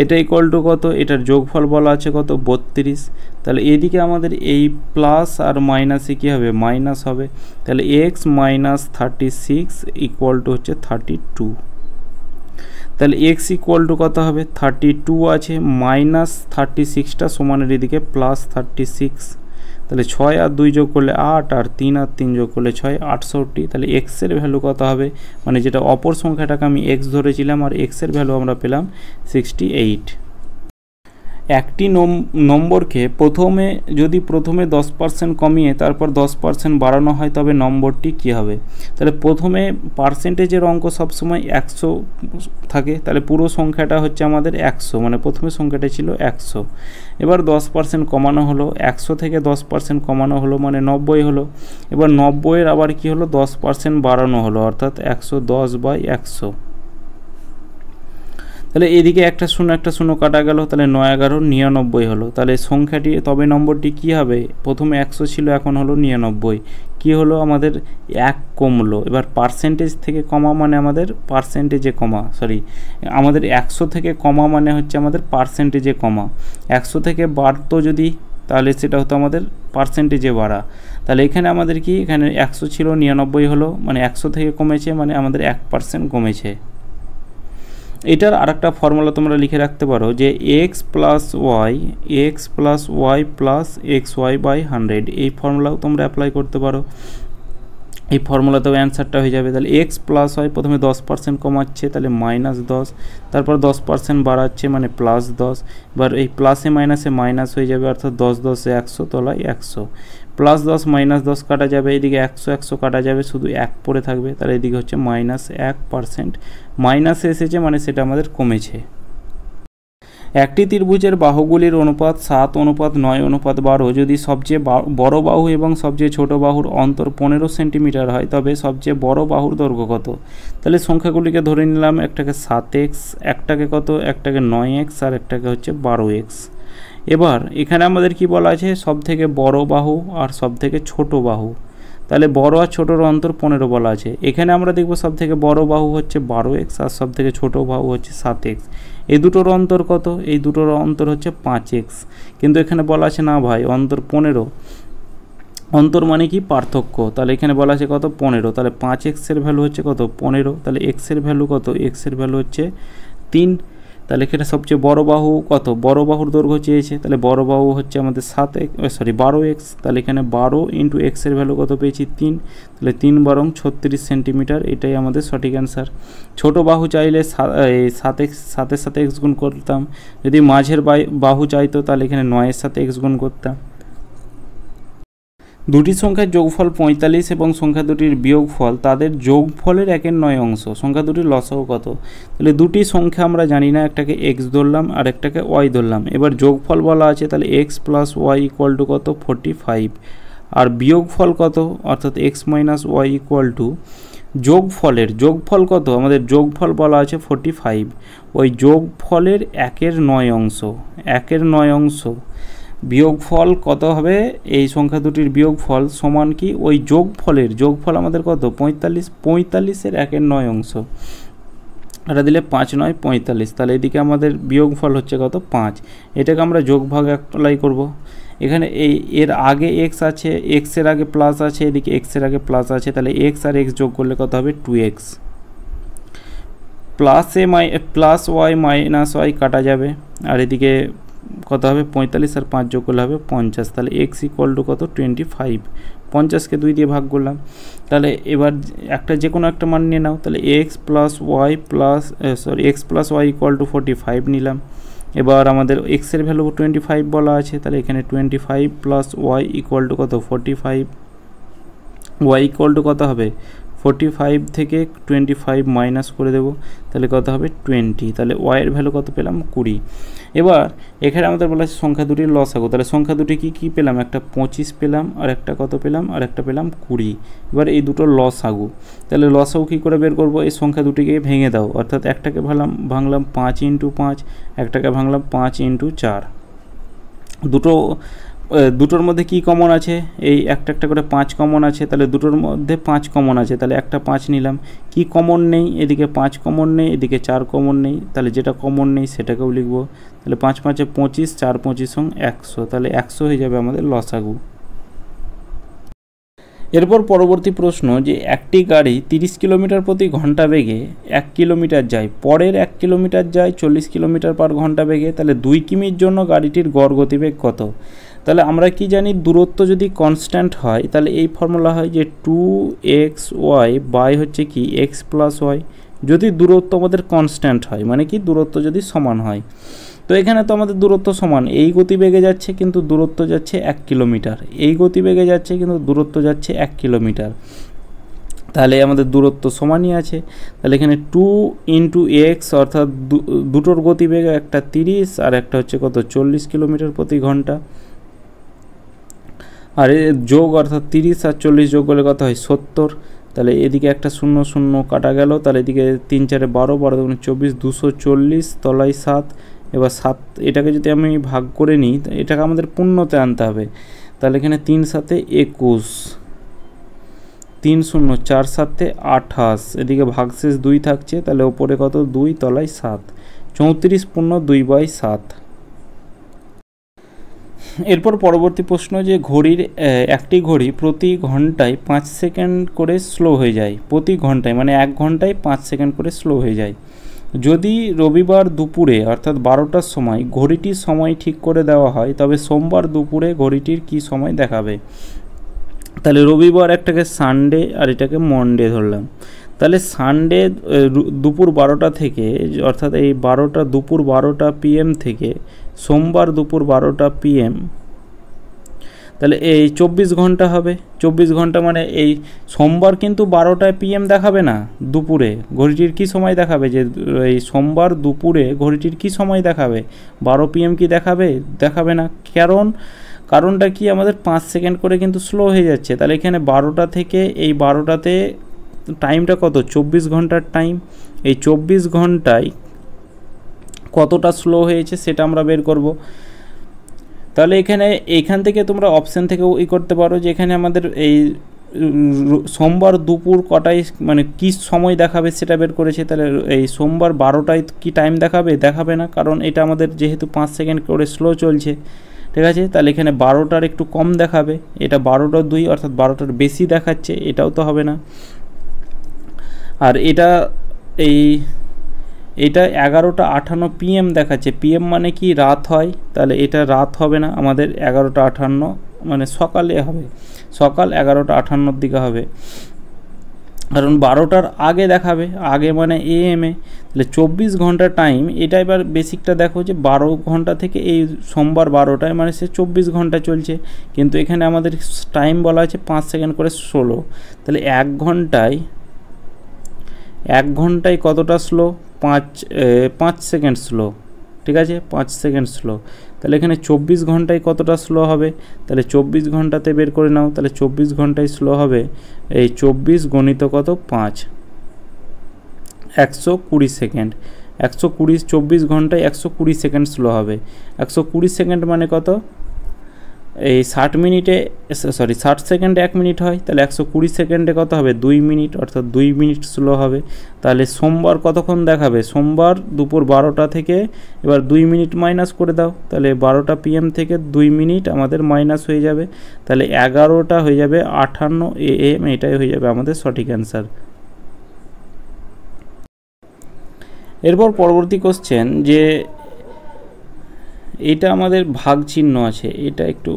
[SPEAKER 1] এটা ইকুয়াল টু কত, এটার যোগফল বলা আছে কত 32, তাহলে এদিকে আমাদের এই প্লাস আর মাইনাসে কী হবে মাইনাস হবে, তাহলে x -36 ইকুয়াল টু হচ্ছে 32, তাহলে x ইকুয়াল টু কত হবে 32 আছে, -36টা সমানের এদিকে +36, তাহলে 6 আর 2 যোগ করলে 8, আর 3 আর 3 যোগ করলে 6, 68, তাহলে x এর ভ্যালু কত হবে, মানে যেটা অপর সংখ্যাটাকে আমি x ধরেছিলাম, আর x এর ভ্যালু আমরা পেলাম 68। একটি নম্বরকে যদি প্রথমে 10% কমিয়ে তারপর 10% বাড়ানো হয়, তবে নম্বরটি কী হবে। তাহলে প্রথমে পার্সেন্টেজের অঙ্ক সবসময় 100 থাকে, তাহলে পুরো সংখ্যাটা হচ্ছে আমাদের 100, মানে প্রথমে সংখ্যাটা ছিল 100, এবার 10% কমানো হলো, 100 থেকে 10% কমানো হলো মানে 90 হলো, এবার 90-এর আবার কি হলো 10% বাড়ানো হলো, অর্থাৎ 110/100, তাহলে এদিকে একটা শূন্য কাটা গেল, তাহলে 9 11 99 হলো, তাহলে সংখ্যাটি তবে নম্বরটি কি হবে, প্রথমে 100 ছিল এখন হলো 99, কি হলো আমাদের 1 কমলো। এবার পার্সেন্টেজ থেকে কমা মানে আমাদের পার্সেন্টেজে কমা, আমাদের 100 থেকে কমা মানে হচ্ছে আমাদের পার্সেন্টেজে কমা, 100 থেকে বাড়তো যদি, তাহলে সেটা হতো আমাদের পার্সেন্টেজে বাড়া, তাহলে এখানে আমাদের কি, এখানে 100 ছিল 99 হলো, মানে 100 থেকে কমেছে মানে আমাদের 1% কমেছে। এটার আরেকটা ফর্মুলা তোমরা লিখে রাখতে পারো যে x plus y plus x y by 100, এই ফর্মুলাও তোমরা অ্যাপ্লাই করতে পারো। এই ফর্মুলাতেও অ্যান্সারটা হয়ে যাবে। তাহলে এক্স প্লাস ওয়াই প্রথমে 10% কমাচ্ছে, তাহলে -10, তারপর 10% বাড়াচ্ছে মানে +10। এবার এই প্লাসে মাইনাসে মাইনাস হয়ে যাবে, অর্থাৎ 10 10 100 তলায় 100, +10 -10 কাটা যাবে, এদিকে 100 100 কাটা যাবে, শুধু 1 পড়ে থাকবে। তাহলে এদিকে হচ্ছে -1%, মাইনাসে এসেছে মানে সেটা আমাদের কমেছে। একটি ত্রিভুজের বাহুগুলির অনুপাত 7:9:12 যদি সবচেয়ে বড় বাহু এবং সবচেয়ে ছোট বাহুর অন্তর 15 সেন্টিমিটার হয়, তবে সবচেয়ে বড় বাহুর দৈর্ঘ্য কত? তাহলে সংখ্যাগুলিকে ধরে নিলাম, একটাকে 7x, একটাকে কত, একটাকে 9x, আর একটাকে হচ্ছে 12x। এবার এখানে আমাদের কি বলা আছে, সব থেকে বড় বাহু আর সব থেকে ছোট বাহু। তাহলে বড় আর ছোটোর অন্তর 15 বলা আছে। এখানে আমরা দেখব সব থেকে বড় বাহু হচ্ছে 12x আর সব থেকে ছোট বাহু হচ্ছে 7x। এই দুটোর অন্তর কত? এই দুটোর অন্তর হচ্ছে 5x, কিন্তু এখানে বলা আছে না ভাই অন্তর 15। অন্তর মানে কি? পার্থক্য। তাহলে এখানে বলা আছে কত? 15। তাহলে 5x এর ভ্যালু হচ্ছে কত? 15। তাহলে x এর ভ্যালু কত? x এর ভ্যালু হচ্ছে 3। তাহলে এখানে সবচেয়ে বড় বাহু কত? বড় বাহুর দৈর্ঘ্য চেয়েছে, তাহলে বড় বাহু হচ্ছে আমাদের 12x। তাহলে এখানে 12 × x এর ভ্যালু কত পেয়েছি? 3। তাহলে 3 × 36 সেন্টিমিটার, এটাই আমাদের সঠিক অ্যান্সার। ছোট বাহু চাইলে 7x, 7-এর সাথে x গুণ করতাম। যদি মাঝের বাহু চাইতো তাহলে এখানে 9-এর সাথে x গুণ করতাম। দুটি সংখ্যার যোগফল 45 এবং সংখ্যা দুটির বিয়োগফল তাদের যোগফলের 1/9 অংশ, সংখ্যা দুটির লসাগু কত? তাহলে দুটি সংখ্যা আমরা জানি না, একটাকে x ধরলাম আর একটাকে y ধরলাম। এবার যোগফল বলা আছে, তাহলে x + y = কত? 45। আর বিয়োগফল কত? অর্থাৎ x - y = যোগফল কত? আমাদের যোগফল বলা আছে 45। ওই যোগফলের 1/9 অংশ, 1/9 অংশ বিয়োগফল কত হবে? এই সংখ্যা দুটির বিয়োগফল সমান কি? ওই যোগফল আমাদের কত? 45। 45-এর 1/9 অংশ, এটা দিলে 5 9 45। তাহলে এদিকে আমাদের বিয়োগফল হচ্ছে কত? 5। এটাকে আমরা যোগভাগ অ্যাপ্লাই করব। এখানে এর আগে x আছে, x এর আগে প্লাস আছে, এদিকে x এর আগে প্লাস আছে, তাহলে x আর x যোগ করলে কত হবে? 2x। Plus y minus y কাটা যাবে, আর এদিকে কত হবে? 45 আর 5 যোগ করলে হবে 50। তাহলে x = কত? 25। 50-কে 2 দিয়ে ভাগ করলাম। তাহলে এবার একটা যে কোনো একটা মান নিয়ে নাও। তাহলে x + y = 45 নিলাম। এবার আমাদের x এর ভ্যালু 25 বলা আছে, তাহলে এখানে 25 + y = কত? 45। y = কত হবে? 45 থেকে 25 মাইনাস করে দেব, তাহলে কত হবে? 20। তাহলে y এর ভ্যালু কত পেলাম? 20। এবার এখানে আমাদের বলা আছে সংখ্যা দুটির লসাগু। তাহলে সংখ্যা দুটি কি পেলাম? একটা 25 পেলাম, আর একটা কত পেলাম? আর একটা পেলাম 20। এবার এই দুটোর লসাগু, তাহলে লসাগু কী করে বের করব? এই সংখ্যা দুটিকে ভেঙে দাও, অর্থাৎ একটাকে ভাঙলাম 5 × 5, একটাকে ভাঙলাম 5 × 4। দুটোর মধ্যে কি কমন আছে? এই একটা করে 5 কমন আছে, তাহলে দুটোর মধ্যে 5 কমন আছে, তাহলে একটা 5 নিলাম। কি কমন নেই? এদিকে 5 কমন নেই, এদিকে 4 কমন নেই, তাহলে যেটা কমন নেই সেটাকেও লিখব। তাহলে 5 5 25, 4 25 100, তাহলে 100 হয়ে যাবে আমাদের লসাগু। এরপর পরবর্তী প্রশ্ন, যে একটি গাড়ি 30 কিলোমিটার প্রতি ঘন্টা বেগে 1 কিলোমিটার যায়, পরের 1 কিলোমিটার যায় 40 কিলোমিটার/ঘন্টা বেগে, তাহলে 2 কিমির জন্য গাড়িটির গড় গতিবেগ কত? তাহলে আমরা কি জানি, দূরত্ব যদি কনস্ট্যান্ট হয় তাহলে এই ফর্মুলা হয় যে 2xy বাই হচ্ছে কি x + y। যদি দূরত্ব আমাদের কনস্ট্যান্ট হয় মানে কি, দূরত্ব যদি সমান হয়। তো এখানে তো আমাদের দূরত্ব সমান, এই গতিবেগে যাচ্ছে কিন্তু দূরত্ব যাচ্ছে 1 কিলোমিটার, এই গতিবেগে যাচ্ছে কিন্তু দূরত্ব যাচ্ছে 1 কিলোমিটার, তাহলে আমাদের দূরত্ব সমানই আছে। তাহলে এখানে 2 × x, অর্থাৎ দুটোর গতিবেগ একটা 30 আর একটা হচ্ছে কত? 40 কিলোমিটার/ঘন্টা। আর যোগ, অর্থাৎ 30 আর 40 যোগ করলে কত হয়? 70। তাহলে এদিকে একটা 0 0 কাটা গেল, তাহলে এদিকে 3 4 12, 12 × 24, 240 তলায় 7। এবার 7 এটাকে যদি আমি ভাগ করে নিই, এটাকে আমাদের পূর্ণতে আনতে হবে। তাহলে এখানে 3 7 21, 3 0 4 7 28, এদিকে ভাগশেষ 2 থাকছে, তাহলে ওপরে কত? 2 তলায় 7, 34 পূর্ণ 2/7। এরপর পরবর্তী প্রশ্ন, যে একটি ঘড়ি প্রতি ঘন্টায় 5 সেকেন্ড করে স্লো হয়ে যায়, প্রতি ঘন্টায় মানে 1 ঘন্টায় 5 সেকেন্ড করে স্লো হয়ে যায়। যদি রবিবার দুপুরে অর্থাৎ 12টার সময় ঘড়িটির সময় ঠিক করে দেওয়া হয় তবে সোমবার দুপুরে ঘড়িটির কি সময় দেখাবে। তাহলে রবিবার একটাকে সানডে আর এটাকে মনডে ধরলাম। তাহলে সানডে দুপুর 12টা থেকে অর্থাৎ এই দুপুর 12টা PM থেকে সোমবার দুপুর 12টা PM, তাহলে এই 24 ঘন্টা হবে। 24 ঘন্টা মানে এই সোমবার কিন্তু 12টা PM দেখাবে না দুপুরে, ঘড়িটির কি সময় দেখাবে, যে এই সোমবার দুপুরে ঘড়িটির কি সময় দেখাবে, 12 PM কি দেখাবে, দেখাবে না। কারণটা কি, আমাদের 5 সেকেন্ড করে কিন্তু স্লো হয়ে যাচ্ছে। তাহলে এখানে 12টা থেকে এই 12টাতে টাইমটা কত, 24 ঘন্টার টাইম। এই 24 ঘন্টায় কতটা স্লো হয়েছে সেটা আমরা বের করব। তাহলে এখান থেকে তোমরা অপশান থেকেও করতে পারো যে এখানে আমাদের এই সোমবার দুপুর কটায় মানে কি সময় দেখাবে সেটা বের করেছে। তাহলে এই সোমবার 12টায় কি টাইম দেখাবে না, কারণ এটা আমাদের যেহেতু 5 সেকেন্ড করে স্লো চলছে, ঠিক আছে। তাহলে এখানে 12টার একটু কম দেখাবে, এটা 12টা 2 অর্থাৎ 12টার বেশি দেখাচ্ছে, এটাও তো হবে না। আর এটা 11টা 58 PM দেখাচ্ছে, PM মানে কি রাত হয়, তাহলে এটা রাত হবে না, আমাদের 11টা 58 মানে সকালে হবে, সকাল 11টা 58 দিকে হবে, কারণ 12টার আগে দেখাবে, আগে মানে AM এ। তাহলে 24 ঘন্টা টাইম, এটা এবার বেসিকটা দেখো যে 12 ঘন্টা থেকে এই সোমবার 12টায় মানে সে 24 ঘন্টা চলছে, কিন্তু এখানে আমাদের টাইম বলা আছে 5 সেকেন্ড করে 16। তাহলে 1 ঘন্টায় কতটা স্লো, 5 সেকেন্ড স্লো, ঠিক আছে, 5 সেকেন্ড স্লো। তাহলে এখানে 24 ঘন্টায় কতটা স্লো হবে, তাহলে 24 ঘন্টাতে বের করে নাও। তাহলে 24 ঘন্টায় স্লো হবে এই 24 গণিত কত 5, 120 সেকেন্ড। 24 ঘন্টায় 120 সেকেন্ড স্লো হবে। 120 সেকেন্ড মানে কত, এই 60 সেকেন্ডে 1 মিনিট হয়, তাহলে 120 সেকেন্ডে কত হবে 2 মিনিট, অর্থাৎ 2 মিনিট স্লো হবে। তাহলে সোমবার কতক্ষণ দেখাবে, সোমবার দুপুর 12টা থেকে এবার 2 মিনিট মাইনাস করে দাও, তাহলে 12টা PM থেকে 2 মিনিট আমাদের মাইনাস হয়ে যাবে, তাহলে 11টা হয়ে যাবে 58 AM, এটাই হয়ে যাবে আমাদের সঠিক অ্যান্সার। এরপর পরবর্তী কোশ্চেন, যে এটা আমাদের ভাগ চিহ্ন আছে, এটা একটু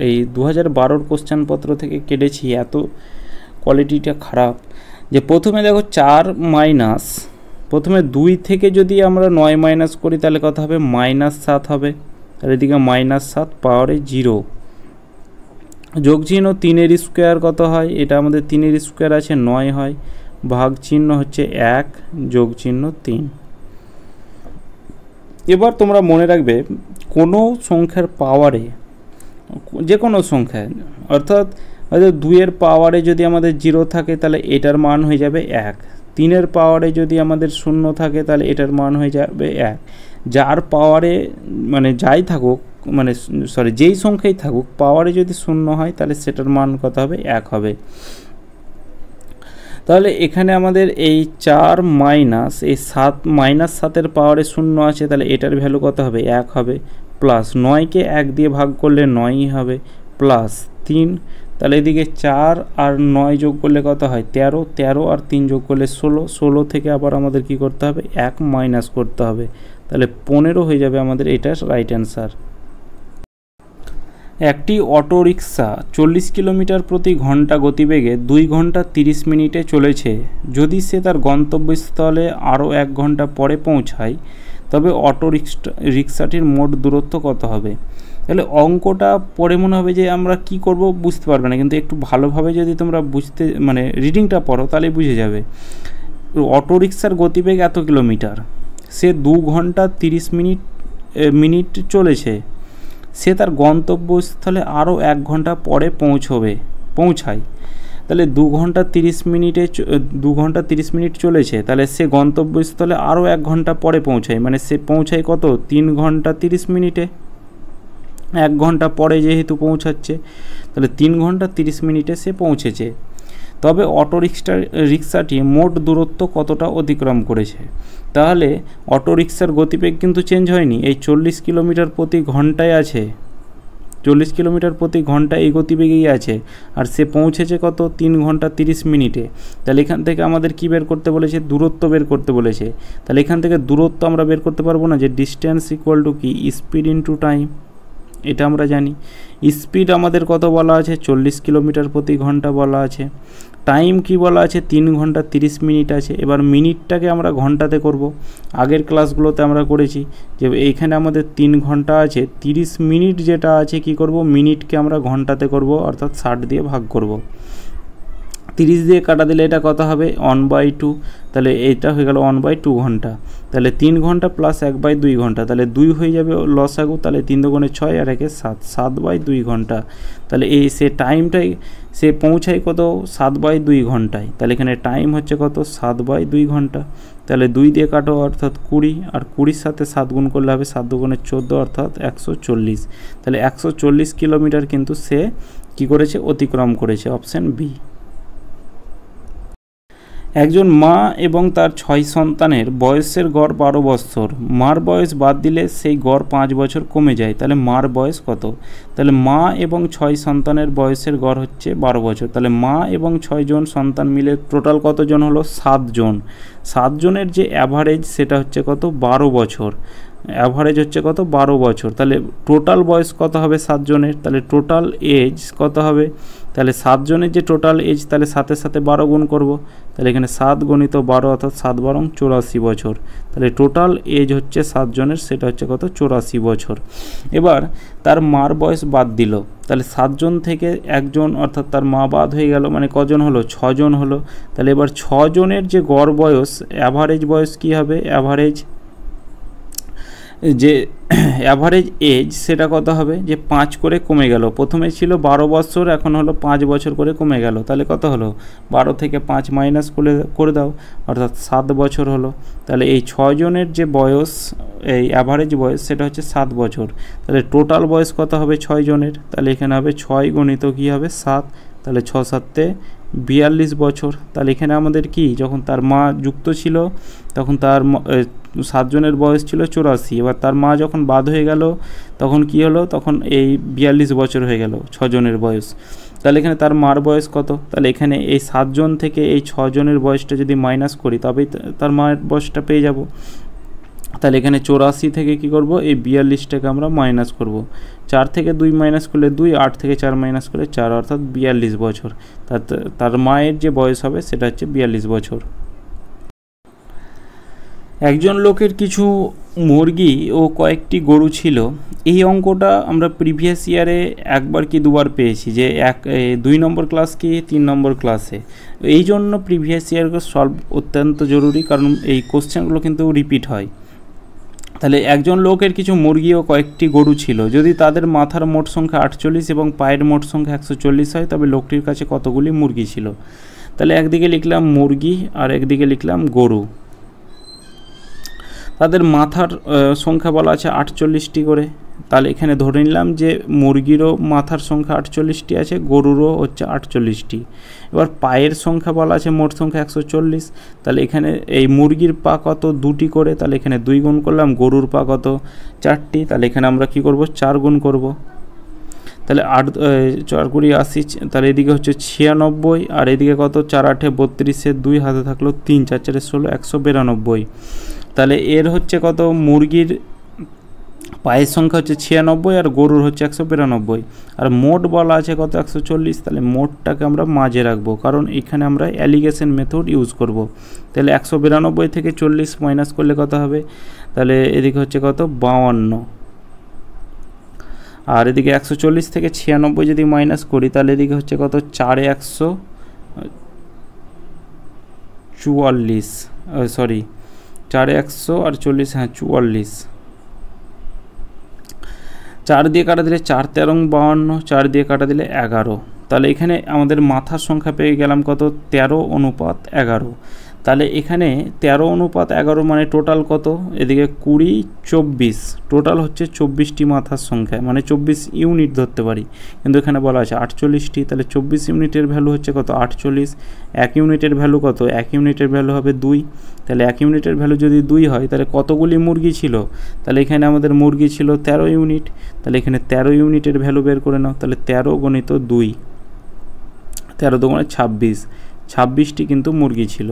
[SPEAKER 1] এই 2012 কোশ্চেনপত্র থেকে কেটেছি, এত কোয়ালিটিটা খারাপ। যে প্রথমে দেখো 4 মাইনাস, প্রথমে 2 থেকে যদি আমরা 9 মাইনাস করি তাহলে কত হবে, -7 হবে। আর এদিকে -7 পাওয়ারে 0, যোগ চিহ্ন 3-এর স্কোয়ার কত হয়, এটা আমাদের 3-এর স্কোয়ার আছে 9 হয়, ভাগ চিহ্ন হচ্ছে 1, যোগ চিহ্ন 3। এবার তোমরা মনে রাখবে কোনো সংখ্যার পাওয়ারে, যে কোনো সংখ্যা অর্থাৎ 2-এর পাওয়ারে যদি আমাদের 0 থাকে তাহলে এটার মান হয়ে যাবে 1, 3-এর পাওয়ারে যদি আমাদের 0 থাকে তাহলে এটার মান হয়ে যাবে 1। যার পাওয়ারে মানে যাই থাকুক, মানে যেই সংখ্যাই থাকুক পাওয়ারে যদি 0 হয় তাহলে সেটার মান কত হবে, 1 হবে। তাহলে এখানে আমাদের এই 4 মাইনাস এই 7-এর পাওয়ারে 0 আছে, তাহলে এটার ভ্যালু কত হবে, 1 হবে, প্লাস 9কে 1 দিয়ে ভাগ করলে 9ই হবে, প্লাস 3, তাহলে এদিকে 4 আর 9 যোগ করলে কত হয় 13, 13 আর 3 যোগ করলে 16, 16 থেকে আবার আমাদের কি করতে হবে, 1 মাইনাস করতে হবে, তাহলে 15 হয়ে যাবে আমাদের, এটা রাইট অ্যান্সার। একটি অটোরিকশা 40 কিলোমিটার প্রতি ঘন্টা গতিবেগে 2 ঘন্টা 30 মিনিটে চলেছে। যদি সে তার গন্তব্যস্থলে আরও 1 ঘন্টা পরে পৌঁছায় তবে রিক্সাটির মোট দূরত্ব কত হবে। তাহলে অঙ্কটা পড়ে মনে হবে যে আমরা কি করব বুঝতে পারবে না, কিন্তু একটু ভালোভাবে যদি তোমরা মানে রিডিংটা পড়ো তাহলে বুঝে যাবে। অটোরিকশার গতিবেগ এত কিলোমিটার, সে 2 ঘন্টা 30 মিনিট চলেছে, সে তার গন্তব্যস্থলে আরও 1 ঘন্টা পরে পৌঁছায়। তাহলে 2 ঘন্টা 30 মিনিট চলেছে, তাহলে সে গন্তব্যস্থলে আরও 1 ঘন্টা পরে পৌঁছায়, মানে সে পৌঁছায় কত, 3 ঘন্টা 30 মিনিটে, 1 ঘন্টা পরে যেহেতু পৌঁছাচ্ছে, তাহলে 3 ঘন্টা 30 মিনিটে সে পৌঁছেছে। তবে রিক্সাটি মোট দূরত্ব কতটা অতিক্রম করেছে। তাহলে অটোরিকশার গতিবেগ কিন্তু চেঞ্জ হয়নি, এই 40 কিলোমিটার প্রতি ঘন্টায় আছে, 40 কিলোমিটার প্রতি ঘন্টা এই গতিবেগেই আছে, আর সে পৌঁছেছে কত 3 ঘন্টা 30 মিনিটে। তাহলে এখান থেকে আমাদের কি বের করতে বলেছে, দূরত্ব বের করতে বলেছে। তাহলে এখান থেকে দূরত্ব আমরা বের করতে পারবো না, যে ডিস্টেন্স ইকুয়াল টু কি, স্পিড ইন্টু টাইম, এটা আমরা জানি। স্পিড আমাদের কত বলা আছে, 40 কিলোমিটার প্রতি ঘন্টা বলা আছে। টাইম কি বলা আছে, 3 ঘন্টা 30 মিনিট আছে। এবার মিনিটটাকে আমরা ঘন্টাতে করব। আগের ক্লাসগুলোতে আমরা করেছি যে এইখানে আমাদের 3 ঘন্টা আছে, 30 মিনিট যেটা আছে কি করব, মিনিটকে আমরা ঘন্টাতে করব, অর্থাৎ 60 দিয়ে ভাগ করব। 30 দিয়ে কাটা দিলে এটা কত হবে, 1/2। তাহলে এইটা হয়ে গেল 1/2 ঘন্টা। তাহলে 3 ঘন্টা প্লাস 1/2 ঘন্টা, তাহলে 2 হয়ে যাবে লসাগু। তাহলে 3 দুগুণে 6 আর 1 7, 7/2 ঘন্টা। তাহলে এই সে টাইমটাই সে পৌঁছায় কত, 7/2 ঘন্টায়। তাহলে এখানে টাইম হচ্ছে কত, 7/2 ঘন্টা। তাহলে 2 দিয়ে কাটো অর্থাৎ 20, আর 20-র সাথে 7 গুণ করলে হবে 7 দুগুণে 14 অর্থাৎ 140। তাহলে 140 কিলোমিটার কিন্তু সে কি করেছে, অতিক্রম করেছে, অপশান বি। একজন মা এবং তার 6 সন্তানের বয়সের গড় 12 বছর। মার বয়স বাদ দিলে সেই গড় 5 বছর কমে যায়। তাহলে মার বয়স কত? তাহলে মা এবং 6 সন্তানের বয়সের গড় হচ্ছে 12 বছর। তাহলে মা এবং 6 জন সন্তান মিলে টোটাল কতজন হলো, 7 জন। 7 জনের যে অ্যাভারেজ সেটা হচ্ছে কত, 12 বছর। অ্যাভারেজ হচ্ছে কত, 12 বছর। তাহলে টোটাল বয়স কত হবে 7 জনের, তাহলে টোটাল এজ কত হবে, তাহলে 7 জনের যে টোটাল এজ, তাহলে 7-এর সাথে 12 গুণ করব। তাহলে এখানে 7 গুণিত 12 অর্থাৎ 7 12 84 বছর। তাহলে টোটাল এজ হচ্ছে 7 জনের, সেটা হচ্ছে কত, 84 বছর। এবার তার মার বয়স বাদ দিল, তাহলে 7 জন থেকে একজন অর্থাৎ তার মা বাদ হয়ে গেল, মানে কজন হলো, 6 জন হলো। তাহলে এবার 6 জনের যে গড় বয়স, অ্যাভারেজ বয়স কি হবে, অ্যাভারেজ যে অ্যাভারেজ এজ সেটা কত হবে, যে 5 করে কমে গেল। প্রথমে ছিল 12 বছর, এখন হলো 5 বছর করে কমে গেল। তাহলে কত হলো, 12 থেকে 5 মাইনাস করে দাও, অর্থাৎ 7 বছর হলো। তাহলে এই 6 জনের যে বয়স, এই অ্যাভারেজ বয়স সেটা হচ্ছে 7 বছর। তাহলে টোটাল বয়স কত হবে 6 জনের, তাহলে এখানে হবে 6 গুণিত কী হবে 7, তাহলে 6 7-এ 42 বছর। তাহলে এখানে আমাদের কি, যখন তার মা যুক্ত ছিল তখন তার 7 জনের বয়স ছিল 84। এবার তার মা যখন বাদ হয়ে গেল তখন কি হলো, তখন এই 42 বছর হয়ে গেল 6 জনের বয়স। তাহলে এখানে তার মার বয়স কত, তাহলে এখানে এই 7 জন থেকে এই 6 জনের বয়সটা যদি মাইনাস করি তবেই তার মায়ের বয়সটা পেয়ে যাব। তাহলে এখানে 84 থেকে কি করব, এই 42টাকে আমরা মাইনাস করব। 4 থেকে 2 মাইনাস করলে 2, 8 থেকে 4 মাইনাস করলে 4 অর্থাৎ 42 বছর। তার মায়ের যে বয়স হবে সেটা হচ্ছে 42 বছর। একজন লোকের কিছু মুরগি ও কয়েকটি গরু ছিল। এই অঙ্কটা আমরা প্রিভিয়াস ইয়ারে একবার কি দুবার পেয়েছি, যে 2 নম্বর ক্লাস কি 3 নম্বর ক্লাসে। এই জন্য প্রিভিয়াস ইয়ারকে সলভ অত্যন্ত জরুরি, কারণ এই কোশ্চেনগুলো কিন্তু রিপিট হয়। তাহলে একজন লোকের কিছু মুরগি ও কয়েকটি গরু ছিল। যদি তাদের মাথার মোট সংখ্যা 48 এবং পায়ের মোট সংখ্যা 140 হয়, তবে লোকটির কাছে কতগুলি মুরগি ছিল। তাহলে একদিকে লিখলাম মুরগি আর একদিকে লিখলাম গরু। তাদের মাথার সংখ্যা বলা আছে 48টি করে। তাহলে এখানে ধরে নিলাম যে মুরগিরও মাথার সংখ্যা 48টি আছে, গরুরও হচ্ছে 48টি। এবার পায়ের সংখ্যা বলা আছে মোট সংখ্যা 140। তাহলে এখানে এই মুরগির পা কত, 2টি করে, তাহলে এখানে 2 গুণ করলাম। গরুর পা কত, 4টি, তাহলে এখানে আমরা কি করব, 4 গুণ করব। তাহলে 8 4 × 80, তাহলে এদিকে হচ্ছে 96, আর এদিকে কত, 4 8 32, 2 হাতে থাকলো 3, 4 4 16, 192। তাহলে এর হচ্ছে কত, মুরগির পায়ের সংখ্যা হচ্ছে 96 আর গরুর হচ্ছে 192, আর মোট বলা আছে কত, 140। তাহলে মোটটাকে আমরা মাঝে রাখবো, কারণ এখানে আমরা অ্যালিগেশন মেথড ইউজ করব। তাহলে 192 থেকে 40 মাইনাস করলে কত হবে, তাহলে এদিকে হচ্ছে কত, 52, আর এদিকে 140 থেকে 96 যদি মাইনাস করি তাহলে এদিকে হচ্ছে কত, 4 144, সরি 4 140, হ্যাঁ 44। 4 দিয়ে কাটা দিলে 4 13 52, 4 দিয়ে কাটা দিলে 11। তাহলে এখানে আমাদের মাথার সংখ্যা পেয়ে গেলাম কত, 13:11। তাহলে এখানে 13:11 মানে টোটাল কত, এদিকে 20, 24, টোটাল হচ্ছে 24টি মাথার সংখ্যা, মানে 24 ইউনিট ধরতে পারি, কিন্তু এখানে বলা আছে 48টি। তাহলে 24 ইউনিটের ভ্যালু হচ্ছে কত, 48। 1 ইউনিটের ভ্যালু কত, 1 ইউনিটের ভ্যালু হবে 2। তাহলে 1 ইউনিটের ভ্যালু যদি 2 হয় তাহলে কতগুলি মুরগি ছিল, তাহলে এখানে আমাদের মুরগি ছিল 13 ইউনিট। তাহলে এখানে 13 ইউনিটের ভ্যালু বের করে নাও। তাহলে 13 × 2, 13 × 2 = 26, 26টি কিন্তু মুরগি ছিল।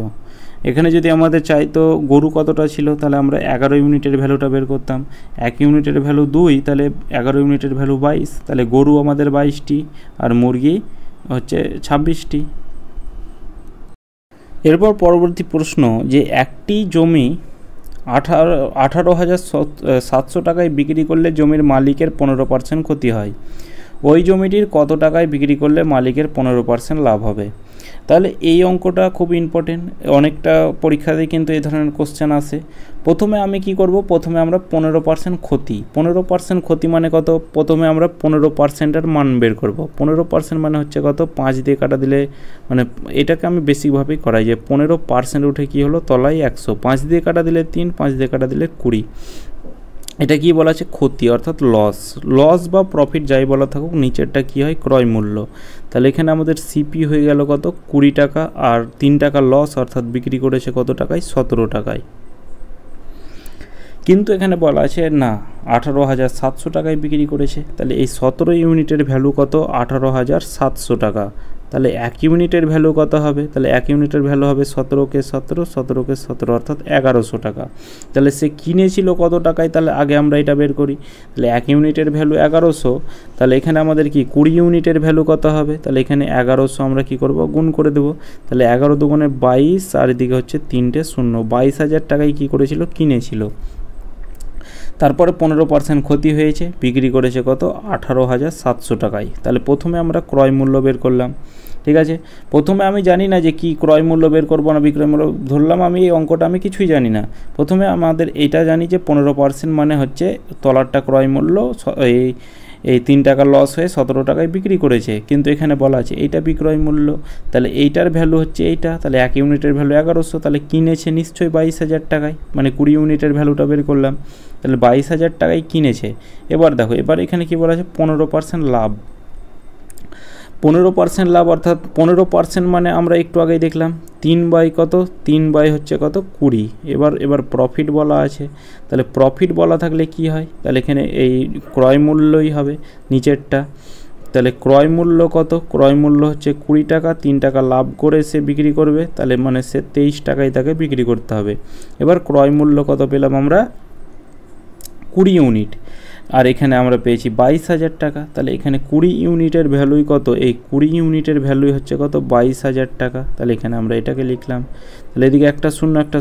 [SPEAKER 1] এখানে যদি আমাদের চাইতো গরু কতটা ছিল, তাহলে আমরা 11 ইউনিটের ভ্যালুটা বের করতাম। 1 ইউনিটের ভ্যালু 2, তাহলে 11 ইউনিটের ভ্যালু 22, তাহলে গরু আমাদের 22টি আর মুরগি হচ্ছে 26টি। এরপর পরবর্তী প্রশ্ন, যে একটি জমি 18,700 টাকায় বিক্রি করলে জমির মালিকের 15% ক্ষতি হয়, ওই জমিটির কত টাকায় বিক্রি করলে মালিকের 15% লাভ হবে। তাহলে এই অঙ্কটা খুব ইম্পর্টেন্ট, অনেকটা পরীক্ষাতে কিন্তু এই ধরনের কোশ্চেন আসে। প্রথমে আমি কি করব, প্রথমে আমরা 15% ক্ষতি, 15% ক্ষতি মানে কত, প্রথমে আমরা 15%-এর মান বের করব। 15% মানে হচ্ছে কত, 5 দিয়ে কাটা দিলে, মানে এটাকে আমি বেসিকভাবেই করাই যে 15% উঠে কি হলো, তলায় 100, 5 দিয়ে কাটা দিলে 3, 5 দিয়ে কাটা দিলে 20। এটা কি বলা আছে, ক্ষতি, অর্থাৎ লস বা প্রফিট যাই বলা থাকুক, নিচেরটা কি হয়, ক্রয় মূল্য। তাহলে এখানে আমাদের সিপি হয়ে গেল কত, 20 টাকা, আর 3 টাকা লস, অর্থাৎ বিক্রি করেছে কত টাকায়, 17 টাকায়। কিন্তু এখানে বলা আছে না, 18,700 টাকায় বিক্রি করেছে। তাহলে এই 17 ইউনিটের ভ্যালু কত, 18,700 টাকা। তাহলে 1 ইউনিটের ভ্যালু কত হবে, তাহলে 1 ইউনিটের ভ্যালু হবে 17 × 17, 17 × 17 অর্থাৎ 1100 টাকা। তাহলে সে কিনেছিল কত টাকায়, তাহলে আগে আমরা এটা বের করি। তাহলে 1 ইউনিটের ভ্যালু 1100, তাহলে এখানে আমাদের কি 20 ইউনিটের ভ্যালু কত হবে, তাহলে এখানে 1100 আমরা কি করব, গুণ করে দেব। তাহলে 11 × 2 = 22, আর এদিকে হচ্ছে 3টে 0, 22,000 টাকায় কী করেছিল, কিনেছিল। তারপরে 15% ক্ষতি হয়েছে, বিক্রি করেছে কত, 18,700 টাকায়। তাহলে প্রথমে আমরা ক্রয় মূল্য বের করলাম, ঠিক আছে। প্রথমে আমি জানি না যে কি ক্রয় মূল্য বের করবো না বিক্রয় মূল্য, ধরলাম আমি এই অঙ্কটা আমি কিছুই জানি না। প্রথমে আমাদের এইটা জানি যে 15% মানে হচ্ছে তলারটা ক্রয় মূল্য, এই 3 টাকা লস হয়ে 17 টাকায় বিক্রি করেছে, কিন্তু এখানে বলা আছে এইটা বিক্রয় মূল্য। তাহলে এইটার ভ্যালু হচ্ছে এইটা, তাহলে 1 ইউনিটের ভ্যালু 1100, তাহলে কিনেছে নিশ্চয়ই 22,000 টাকায়, মানে 20 ইউনিটের ভ্যালুটা বের করলাম। তাহলে 22,000 টাকায় কিনেছে। এবার দেখো, এবার এখানে কি বলা আছে, 15% লাভ। 15% লাভ অর্থাৎ 15% মানে আমরা একটু আগেই দেখলাম 3/, কত 3/, হচ্ছে কত 20। এবার প্রফিট বলা আছে, তাহলে প্রফিট বলা থাকলে কি হয়, তাহলে এখানে এই ক্রয় মূল্যই হবে নিচেরটা। তাহলে ক্রয় মূল্য কত, ক্রয় মূল্য হচ্ছে 20 টাকা, 3 টাকা লাভ করে সে বিক্রি করবে, তাহলে মানে সে 23 টাকায় তাকে বিক্রি করতে হবে। এবার ক্রয় মূল্য কত পেলাম আমরা, 20 ইউনিট, আর এখানে আমরা পেয়েছি 22,000 টাকা। তাহলে এখানে 20 ইউনিটের ভ্যালুই কত, এই 20 ইউনিটের ভ্যালুই হচ্ছে কত, 22,000 টাকা। তাহলে এখানে আমরা এটাকে লিখলাম। তাহলে এদিকে একটা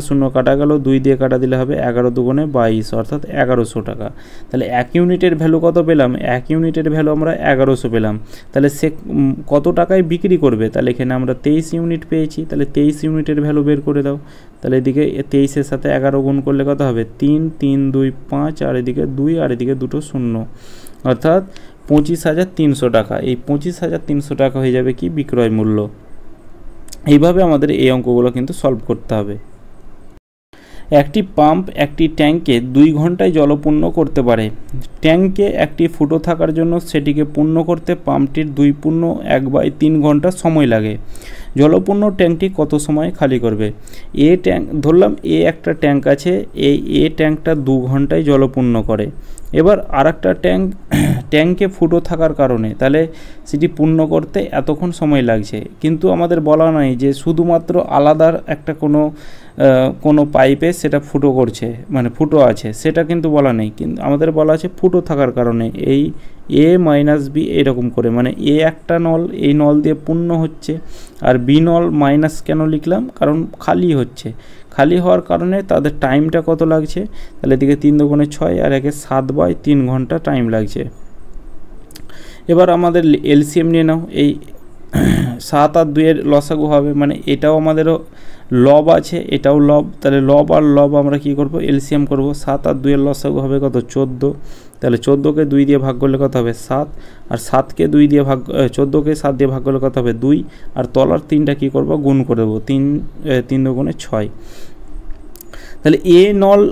[SPEAKER 1] শূন্য কাটা গেল, 2 দিয়ে কাটা দিলে হবে 11 × 2 = 22, অর্থাৎ 1100 টাকা। তাহলে 1 ইউনিটের ভ্যালু কত পেলাম, 1 ইউনিটের ভ্যালু আমরা 1100 পেলাম। তাহলে সে কত টাকায় বিক্রি করবে, তাহলে এখানে আমরা 23 ইউনিট পেয়েছি। তাহলে 23 ইউনিটের ভ্যালু বের করে দাও। তাহলে এদিকে 23-এর সাথে 11 গুণ করলে কত হবে, 3, 3, 2, 5, আর এদিকে 2, আর এদিকে 2টো 0, অর্থাৎ 25,300 টাকা। এই 25,300 টাকা হয়ে যাবে কি, বিক্রয় মূল্য। এইভাবে আমাদের এই অঙ্কগুলো কিন্তু সলভ করতে হবে। একটি পাম্প একটি ট্যাঙ্কে 2 ঘন্টায় জলপূর্ণ করতে পারে। ট্যাঙ্কে একটি ফুটো থাকার জন্য সেটিকে পূর্ণ করতে পাম্পটির 2.1/3 ঘন্টা সময় লাগে। জলপূর্ণ ট্যাঙ্কটি কত সময় খালি করবে। ধরলাম একটা ট্যাঙ্ক আছে, এই ট্যাঙ্কটা 2 ঘন্টায় জলপূর্ণ করে। এবার আর একটা ট্যাঙ্কে ফুটো থাকার কারণে তাহলে সেটি পূর্ণ করতে এতক্ষণ সময় লাগছে, কিন্তু আমাদের বলা নাই যে শুধুমাত্র আলাদা একটা কোনো পাইপে সেটা ফুটো করছে, মানে ফুটো আছে, সেটা কিন্তু বলা নেই। কিন্তু আমাদের বলা আছে ফুটো থাকার কারণে এই A - B এরকম করে, মানে একটা নল, এই নল দিয়ে পূর্ণ হচ্ছে, আর B নল মাইনাস কেন লিখলাম, কারণ খালি হচ্ছে। খালি হওয়ার কারণে তাদের টাইমটা কত লাগছে, তাহলে এদিকে 3 × 2 = 6, আর 7/3 ঘন্টা টাইম লাগছে। এবার আমাদের এলসিএম নিয়ে নাও, এই 7 আর 2 এর লসাগু হবে, মানে এটাও আমাদেরও লব আছে, এটাও লব, তাহলে লব আর লব আমরা কি করব, এলসিএম করব। 7 আর 2 এর লসাগু হবে কত, 14, তাহলে 14কে 2 দিয়ে ভাগ করলে কত হবে 7, আর 7কে 2 দিয়ে ভাগ 14কে 7 দিয়ে ভাগ করলে কত হবে 2, আর তলার 3টা কী করবো গুণ করে দেবো, 3 দুগুণে 6। তাহলে এ নল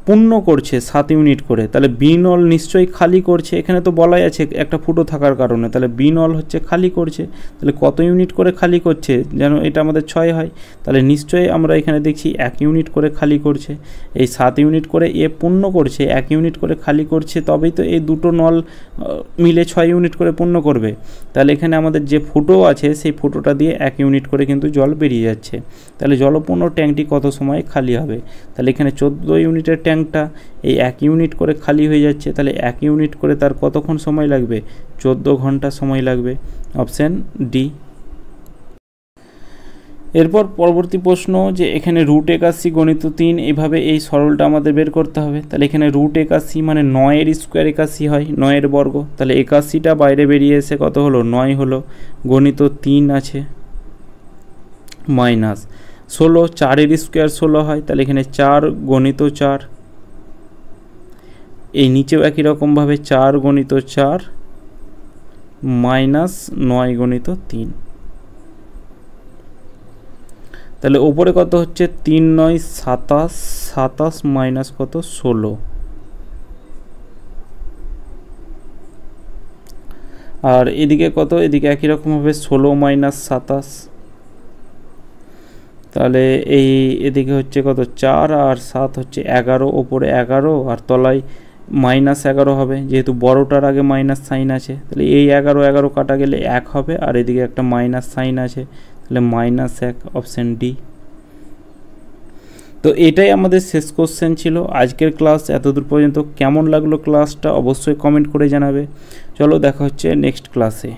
[SPEAKER 1] পূর্ণ করছে 7 ইউনিট করে, তাহলে বি নল নিশ্চয়ই খালি করছে, এখানে তো বলাই আছে একটা ফুটো থাকার কারণে, তাহলে বি নল হচ্ছে খালি করছে। তাহলে কত ইউনিট করে খালি করছে যেন এটা আমাদের 6 হয়, তাহলে নিশ্চয়ই আমরা এখানে দেখছি 1 ইউনিট করে খালি করছে। এই 7 ইউনিট করে এ পূর্ণ করছে, 1 ইউনিট করে খালি করছে, তবেই তো এই দুটো নল মিলে 6 ইউনিট করে পূর্ণ করবে। তাহলে এখানে আমাদের যে ফুটো আছে সেই ফুটোটা দিয়ে 1 ইউনিট করে কিন্তু জল বেরিয়ে যাচ্ছে। তাহলে জলপূর্ণ ট্যাঙ্কটি কত সময় খালি হবে, তাহলে এখানে 14 ইউনিটের ট্যাঙ্কটা এই 1 ইউনিট করে খালি হয়ে যাচ্ছে, তাহলে 1 ইউনিট করে তার কতক্ষণ সময় লাগবে, 14 ঘন্টা সময় লাগবে, অপশান ডি। এরপর পরবর্তী প্রশ্ন যে এখানে √81 গণিত 3, এইভাবে এই সরলটা আমাদের বের করতে হবে। তাহলে এখানে √81 মানে 9 স্কোয়ার 81 হয়, 9 বর্গ, তাহলে 81টা বাইরে বেরিয়ে এসে কত হলো 9 হলো, গণিত 3 আছে মাইনাস 16, 4 স্কোয়ার 16 হয়, তাহলে এখানে 4 গণিত 4, এই নিচেও একই রকমভাবে 4 গণিত 4 মাইনাস 9 গণিত 3। তাহলে ওপরে কত হচ্ছে 3 9 27, 27 মাইনাস কত 16, আর এদিকে কত, এদিকে একই রকমভাবে 16 মাইনাস 27, তাহলে এই এদিকে হচ্ছে কত 4 আর 7 হচ্ছে 11, ওপরে 11 আর তলায় মাইনাস 11 হবে, যেহেতু বড়টার আগে মাইনাস সাইন আছে, তাহলে এই 11 11 কাটা গেলে 1 হবে, আর এদিকে একটা মাইনাস সাইন আছে, তাহলে -1, অপশান ডি। তো এটাই আমাদের শেষ কোশ্চেন ছিল আজকের ক্লাস। এতদূর পর্যন্ত কেমন লাগলো ক্লাসটা অবশ্যই কমেন্ট করে জানাবে। চলো দেখা হচ্ছে নেক্সট ক্লাসে।